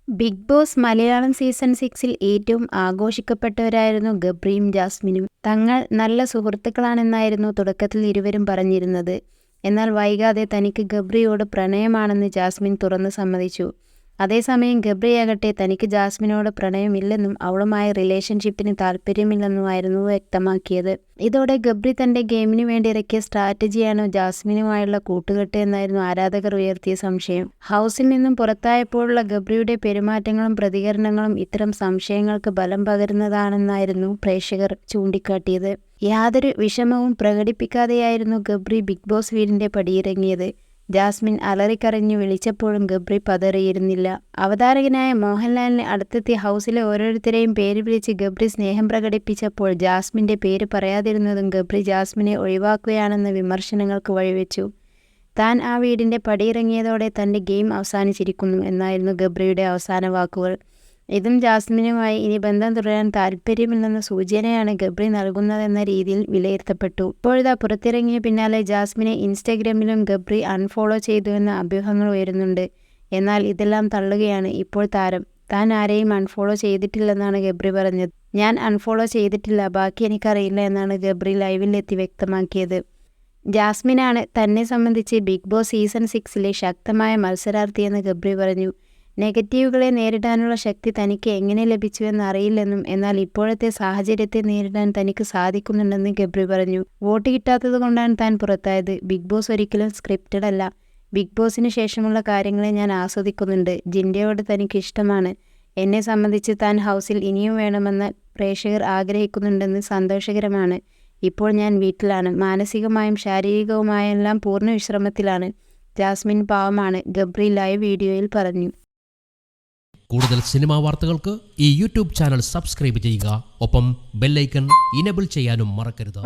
Big boss Malayalam season 6-ൽ ഏറ്റവും ആഘോഷിക്കപ്പെട്ടവരായിരുന്നു ഗബ്രിയും ജാസ്മിനും. തങ്ങൾ നല്ല സുഹൃത്തുക്കളാണെന്നായിരുന്നു തുടക്കത്തിൽ ഇരുവരും പറഞ്ഞിരുന്നത്. എന്നാൽ വൈകാതെ തനിക്ക് ഗബ്രിയോട് പ്രണയമാണെന്ന് ജാസ്മിൻ തുറന്നു സമ്മതിച്ചു. അതേസമയം ഗബ്രിയാകട്ടെ തനിക്ക് ജാസ്മിനോട് പ്രണയമില്ലെന്നും അവളുമായി റിലേഷൻഷിപ്പിന് താല്പര്യമില്ലെന്നുമായിരുന്നു വ്യക്തമാക്കിയത്. ഇതോടെ ഗബ്രി തന്റെ ഗെയിമിനു വേണ്ടി ഇറക്കിയ സ്ട്രാറ്റജിയാണോ ജാസ്മിനുമായുള്ള കൂട്ടുകെട്ട് എന്നായിരുന്നു ആരാധകർ ഉയർത്തിയ സംശയം. ഹൗസിൽ നിന്നും പുറത്തായപ്പോഴുള്ള ഗബ്രിയുടെ പെരുമാറ്റങ്ങളും പ്രതികരണങ്ങളും ഇത്തരം സംശയങ്ങൾക്ക് ബലം പകരുന്നതാണെന്നായിരുന്നു പ്രേക്ഷകർ ചൂണ്ടിക്കാട്ടിയത്. യാതൊരു വിഷമവും പ്രകടിപ്പിക്കാതെയായിരുന്നു ഗബ്രി ബിഗ് ബോസ് വീടിന്റെ പടിയിറങ്ങിയത്. ജാസ്മിൻ അലറിക്കരഞ്ഞു വിളിച്ചപ്പോഴും ഗബ്രി പതറിയിരുന്നില്ല. അവതാരകനായ മോഹൻലാലിനെ അടുത്തെത്തി ഹൗസിലെ ഓരോരുത്തരെയും പേര് വിളിച്ച് ഗബ്രി സ്നേഹം പ്രകടിപ്പിച്ചപ്പോൾ ജാസ്മിന്റെ പേര് പറയാതിരുന്നതും ഗബ്രി ജാസ്മിനെ ഒഴിവാക്കുകയാണെന്ന വിമർശനങ്ങൾക്ക് വഴിവെച്ചു. താൻ ആ വീടിന്റെ പടിയിറങ്ങിയതോടെ തന്റെ ഗെയിം അവസാനിച്ചിരിക്കുന്നു എന്നായിരുന്നു ഗബ്രിയുടെ അവസാന വാക്കുകൾ. ഇതും ജാസ്മിനുമായി ഇനി ബന്ധം തുടരാൻ താല്പര്യമില്ലെന്ന സൂചനയാണ് ഗബ്രി നൽകുന്നതെന്ന രീതിയിൽ വിലയിരുത്തപ്പെട്ടു. ഇപ്പോഴിതാ പുറത്തിറങ്ങിയ പിന്നാലെ ജാസ്മിനെ ഇൻസ്റ്റഗ്രാമിലും ഗബ്രി അൺഫോളോ ചെയ്തു എന്ന അഭ്യൂഹങ്ങൾ ഉയരുന്നുണ്ട്. എന്നാൽ ഇതെല്ലാം തള്ളുകയാണ് ഇപ്പോൾ താരം. താൻ ആരെയും അൺഫോളോ ചെയ്തിട്ടില്ലെന്നാണ് ഗബ്രി പറഞ്ഞത്. ഞാൻ അൺഫോളോ ചെയ്തിട്ടില്ല, ബാക്കി എനിക്കറിയില്ല എന്നാണ് ഗബ്രി ലൈവിലെത്തി വ്യക്തമാക്കിയത്. ജാസ്മിനാണ് തന്നെ സംബന്ധിച്ച് ബിഗ് ബോസ് സീസൺ 6-ലെ ശക്തമായ മത്സരാർത്ഥിയെന്ന് ഗബ്രി പറഞ്ഞു. നെഗറ്റീവുകളെ നേരിടാനുള്ള ശക്തി തനിക്ക് എങ്ങനെ ലഭിച്ചുവെന്ന് അറിയില്ലെന്നും എന്നാൽ ഇപ്പോഴത്തെ സാഹചര്യത്തെ നേരിടാൻ തനിക്ക് സാധിക്കുന്നുണ്ടെന്ന് ഗബ്രി പറഞ്ഞു. വോട്ട് കിട്ടാത്തത് കൊണ്ടാണ് താൻ പുറത്തായത്. ബിഗ് ബോസ് ഒരിക്കലും സ്ക്രിപ്റ്റഡ് അല്ല. ബിഗ് ബോസിന് ശേഷമുള്ള കാര്യങ്ങളെ ഞാൻ ആസ്വദിക്കുന്നുണ്ട്. ജിൻഡയോട് തനിക്ക് ഇഷ്ടമാണ്. എന്നെ സംബന്ധിച്ച് താൻ ഹൗസിൽ ഇനിയും വേണമെന്ന് പ്രേക്ഷകർ ആഗ്രഹിക്കുന്നുണ്ടെന്ന് സന്തോഷകരമാണ്. ഇപ്പോൾ ഞാൻ വീട്ടിലാണ്. മാനസികമായും ശാരീരികവുമായെല്ലാം പൂർണ്ണ വിശ്രമത്തിലാണ്. ജാസ്മിൻ പാവമാണ്, ഗബ്രി ലൈവ് വീഡിയോയിൽ പറഞ്ഞു. കൂടുതൽ സിനിമാ വാർത്തകൾക്ക് ഈ യൂട്യൂബ് ചാനൽ സബ്സ്ക്രൈബ് ചെയ്യുക. ഒപ്പം ബെല്ലൈക്കൺ ഇനേബിൾ ചെയ്യാനും മറക്കരുത്.